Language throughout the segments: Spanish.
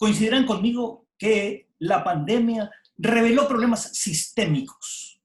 coincidirán conmigo que la pandemia reveló problemas sistémicos,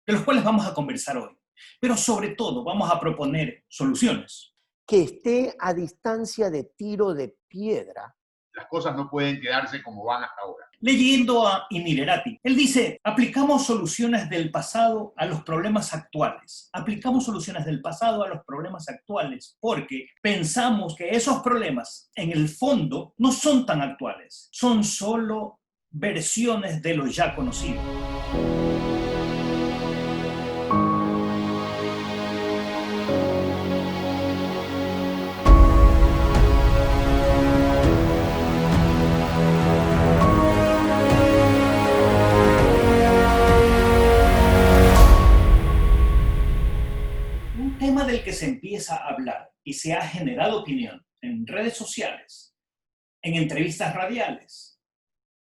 de los cuales vamos a conversar hoy. Pero sobre todo vamos a proponer soluciones. Que esté a distancia de tiro de piedra. Las cosas no pueden quedarse como van hasta ahora. Leyendo a Imilerati, él dice, aplicamos soluciones del pasado a los problemas actuales. Aplicamos soluciones del pasado a los problemas actuales porque pensamos que esos problemas, en el fondo, no son tan actuales. Son solo versiones de lo ya conocido. Del que se empieza a hablar y se ha generado opinión en redes sociales, en entrevistas radiales,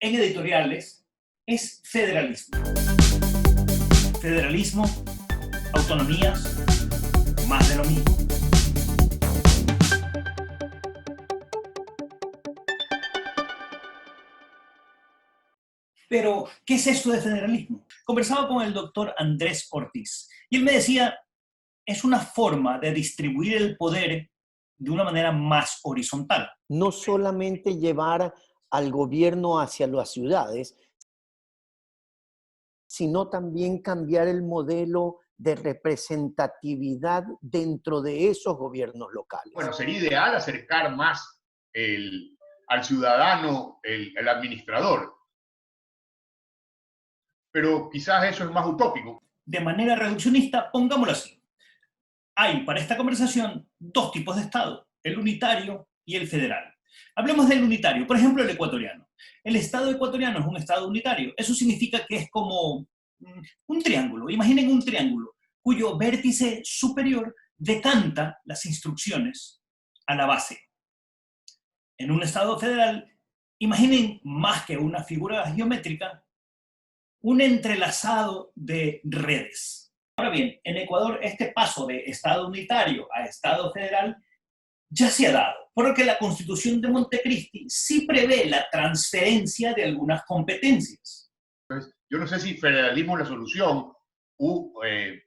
en editoriales, es federalismo. Federalismo, autonomías, más de lo mismo. Pero, ¿qué es esto de federalismo? Conversaba con el doctor Andrés Ortiz y él me decía, es una forma de distribuir el poder de una manera más horizontal. No solamente llevar al gobierno hacia las ciudades, sino también cambiar el modelo de representatividad dentro de esos gobiernos locales. Bueno, sería ideal acercar más al ciudadano, el administrador. Pero quizás eso es más utópico. De manera reduccionista, pongámoslo así. Hay para esta conversación dos tipos de Estado, el unitario y el federal. Hablemos del unitario, por ejemplo, el ecuatoriano. El Estado ecuatoriano es un Estado unitario. Eso significa que es como un triángulo. Imaginen un triángulo cuyo vértice superior decanta las instrucciones a la base. En un Estado federal, imaginen más que una figura geométrica, un entrelazado de redes. Ahora bien, en Ecuador este paso de Estado unitario a Estado federal ya se ha dado, porque la Constitución de Montecristi sí prevé la transferencia de algunas competencias. Entonces, yo no sé si federalismo es la solución,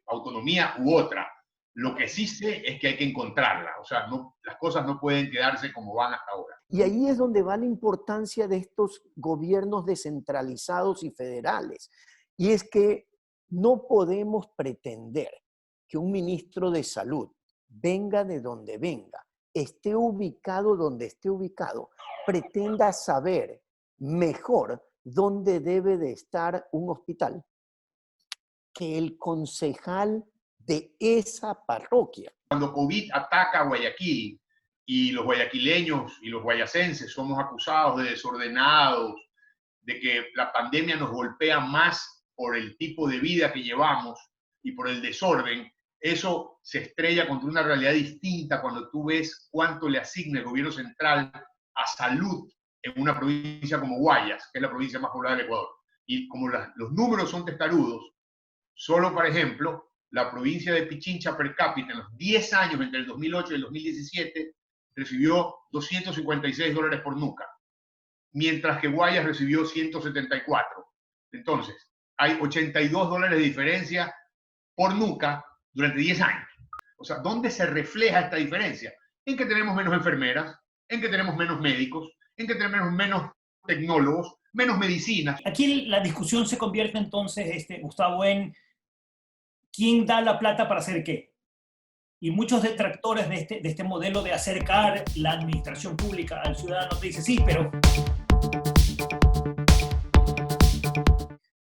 autonomía u otra. Lo que sí sé es que hay que encontrarla, o sea, las cosas no pueden quedarse como van hasta ahora. Y ahí es donde va la importancia de estos gobiernos descentralizados y federales. Y es que no podemos pretender que un ministro de salud, venga de donde venga, esté ubicado donde esté ubicado, pretenda saber mejor dónde debe de estar un hospital que el concejal de esa parroquia. Cuando COVID ataca a Guayaquil y los guayaquileños y los guayacenses somos acusados de desordenados, de que la pandemia nos golpea más por el tipo de vida que llevamos y por el desorden, eso se estrella contra una realidad distinta cuando tú ves cuánto le asigna el gobierno central a salud en una provincia como Guayas, que es la provincia más poblada del Ecuador. Y como los números son testarudos, solo, por ejemplo, la provincia de Pichincha per cápita en los 10 años entre el 2008 y el 2017 recibió $256 por nuca, mientras que Guayas recibió 174. Entonces, hay $82 de diferencia por nuca durante 10 años. O sea, ¿dónde se refleja esta diferencia? En que tenemos menos enfermeras, en que tenemos menos médicos, en que tenemos menos tecnólogos, menos medicinas. Aquí la discusión se convierte entonces, Gustavo, en quién da la plata para hacer qué. Y muchos detractores de este modelo de acercar la administración pública al ciudadano te dicen, sí, pero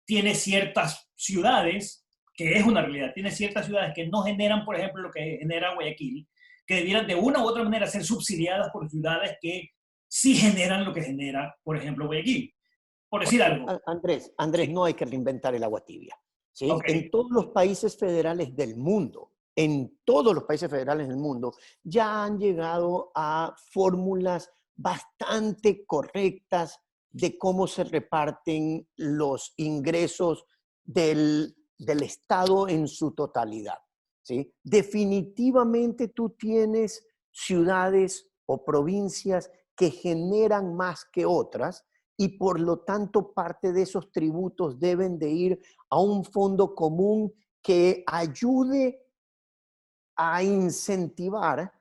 tiene ciertas ciudades, que es una realidad, tiene ciertas ciudades que no generan, por ejemplo, lo que genera Guayaquil, que debieran de una u otra manera ser subsidiadas por ciudades que sí generan lo que genera, por ejemplo, Guayaquil. Por decir algo. Andrés, Sí. no hay que reinventar el agua tibia. ¿Sí? Okay. En todos los países federales del mundo, ya han llegado a fórmulas bastante correctas de cómo se reparten los ingresos del Estado en su totalidad. ¿Sí? Definitivamente tú tienes ciudades o provincias que generan más que otras y por lo tanto parte de esos tributos deben de ir a un fondo común que ayude a incentivar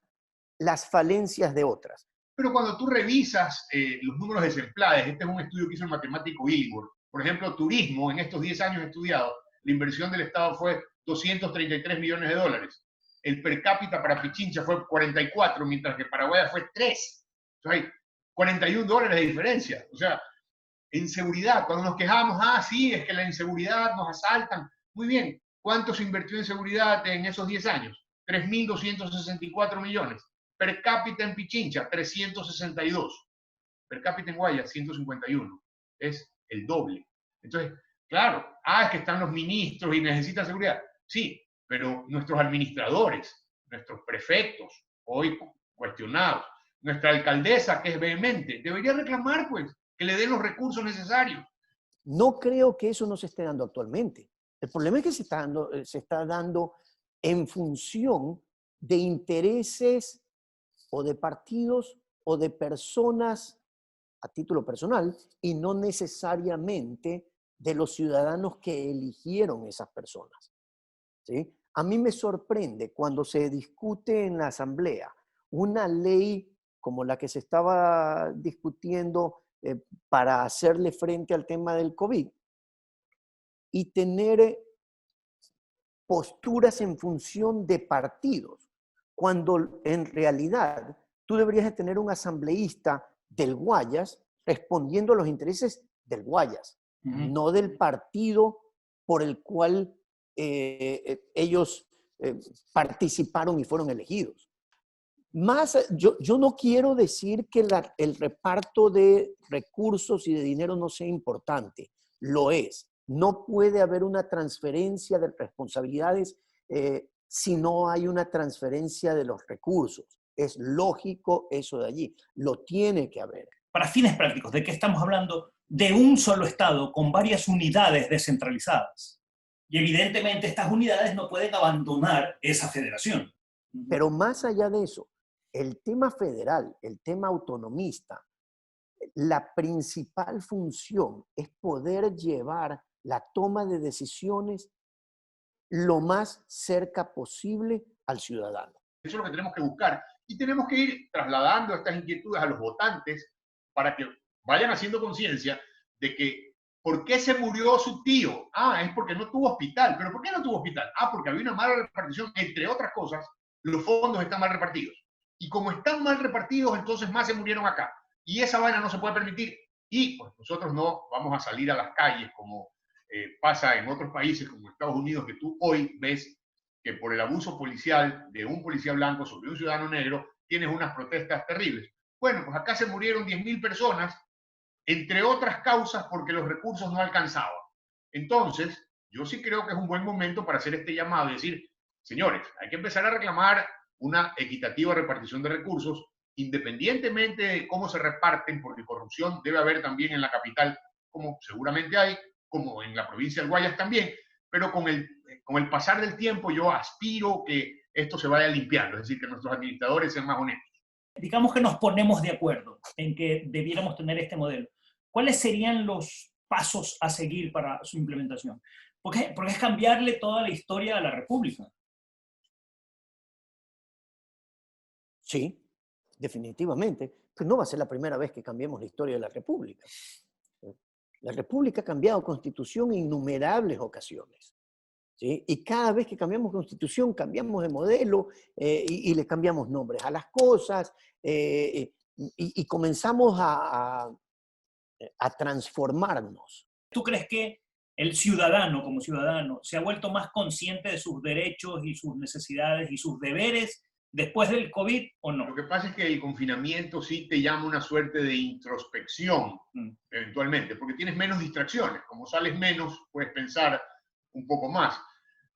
las falencias de otras. Pero cuando tú revisas los números de Semplades, este es un estudio que hizo el matemático Ilgor, por ejemplo, turismo, en estos 10 años estudiado, la inversión del Estado fue 233 millones de dólares. El per cápita para Pichincha fue 44, mientras que Paraguay fue 3. Entonces hay 41 dólares de diferencia. O sea, en seguridad, cuando nos quejamos, sí, es que la inseguridad nos asaltan. Muy bien, ¿cuánto se invirtió en seguridad en esos 10 años? 3.264 millones. Per cápita en Pichincha, 362. Per cápita en Guayas, 151. Es el doble. Entonces, claro, es que están los ministros y necesitan seguridad. Sí, pero nuestros administradores, nuestros prefectos, hoy cuestionados, nuestra alcaldesa, que es vehemente, debería reclamar, pues, que le den los recursos necesarios. No creo que eso no se esté dando actualmente. El problema es que se está dando en función de intereses o de partidos o de personas a título personal y no necesariamente de los ciudadanos que eligieron esas personas. ¿Sí? A mí me sorprende cuando se discute en la Asamblea una ley como la que se estaba discutiendo para hacerle frente al tema del COVID y tener posturas en función de partidos, cuando en realidad tú deberías de tener un asambleísta del Guayas respondiendo a los intereses del Guayas, no del partido por el cual ellos participaron y fueron elegidos. Yo no quiero decir que el reparto de recursos y de dinero no sea importante, lo es. No puede haber una transferencia de responsabilidades si no hay una transferencia de los recursos. Es lógico eso de allí, lo tiene que haber. Para fines prácticos, ¿de qué estamos hablando? De un solo Estado con varias unidades descentralizadas. Y evidentemente estas unidades no pueden abandonar esa federación. Pero más allá de eso, el tema federal, el tema autonomista, la principal función es poder llevar la toma de decisiones lo más cerca posible al ciudadano. Eso es lo que tenemos que buscar. Y tenemos que ir trasladando estas inquietudes a los votantes para que vayan haciendo conciencia de que ¿por qué se murió su tío? Es porque no tuvo hospital. ¿Pero por qué no tuvo hospital? Porque había una mala repartición. Entre otras cosas, los fondos están mal repartidos. Y como están mal repartidos, entonces más se murieron acá. Y esa vaina no se puede permitir. Y pues nosotros no vamos a salir a las calles como pasa en otros países como Estados Unidos, que tú hoy ves que por el abuso policial de un policía blanco sobre un ciudadano negro tienes unas protestas terribles. Bueno, pues acá se murieron 10.000 personas, entre otras causas porque los recursos no alcanzaban. Entonces, yo sí creo que es un buen momento para hacer este llamado y decir, señores, hay que empezar a reclamar una equitativa repartición de recursos, independientemente de cómo se reparten, porque corrupción debe haber también en la capital, como seguramente hay, como en la provincia del Guayas también, pero con el pasar del tiempo yo aspiro que esto se vaya limpiando, es decir, que nuestros administradores sean más honestos. Digamos que nos ponemos de acuerdo en que debiéramos tener este modelo. ¿Cuáles serían los pasos a seguir para su implementación? Porque es cambiarle toda la historia a la República. Sí, definitivamente. Pues no va a ser la primera vez que cambiemos la historia de la República. La República ha cambiado constitución en innumerables ocasiones. ¿Sí? Y cada vez que cambiamos constitución, cambiamos de modelo y le cambiamos nombres a las cosas y comenzamos a transformarnos. ¿Tú crees que el ciudadano, como ciudadano, se ha vuelto más consciente de sus derechos y sus necesidades y sus deberes después del COVID o no? Lo que pasa es que el confinamiento sí te llama una suerte de introspección, eventualmente, porque tienes menos distracciones. Como sales menos, puedes pensar un poco más.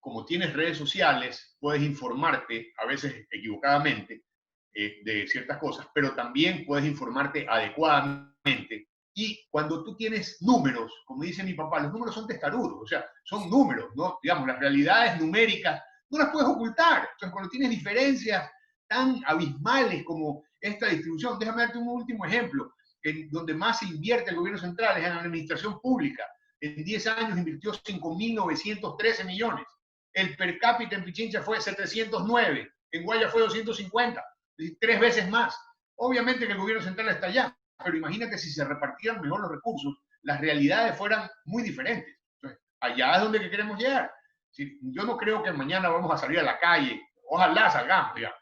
Como tienes redes sociales, puedes informarte, a veces equivocadamente, de ciertas cosas, pero también puedes informarte adecuadamente. Y cuando tú tienes números, como dice mi papá, los números son testarudos, o sea, son números, ¿no? Digamos, las realidades numéricas no las puedes ocultar. Entonces, cuando tienes diferencias tan abismales como esta distribución. Déjame darte un último ejemplo. En donde más se invierte el gobierno central es en la administración pública. En 10 años invirtió 5.913 millones. El per cápita en Pichincha fue 709, en Guaya fue 250, es decir, 3 veces más. Obviamente que el gobierno central está allá, pero imagínate si se repartieran mejor los recursos, las realidades fueran muy diferentes. Entonces, allá es donde queremos llegar. Yo no creo que mañana vamos a salir a la calle, ojalá salgamos, digamos.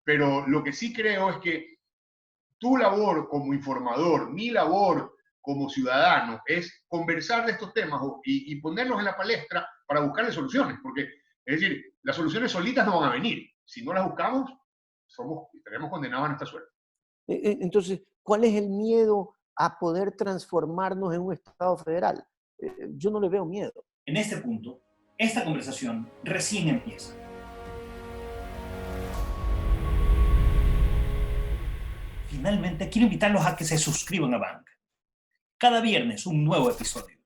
Pero lo que sí creo es que tu labor como informador, mi labor como ciudadano, es conversar de estos temas y ponerlos en la palestra para buscarle soluciones, porque, es decir, las soluciones solitas no van a venir. Si no las buscamos, estaremos condenados a esta suerte. Entonces, ¿cuál es el miedo a poder transformarnos en un Estado federal? Yo no le veo miedo. En este punto, esta conversación recién empieza. Finalmente, quiero invitarlos a que se suscriban a Bank. Cada viernes un nuevo episodio.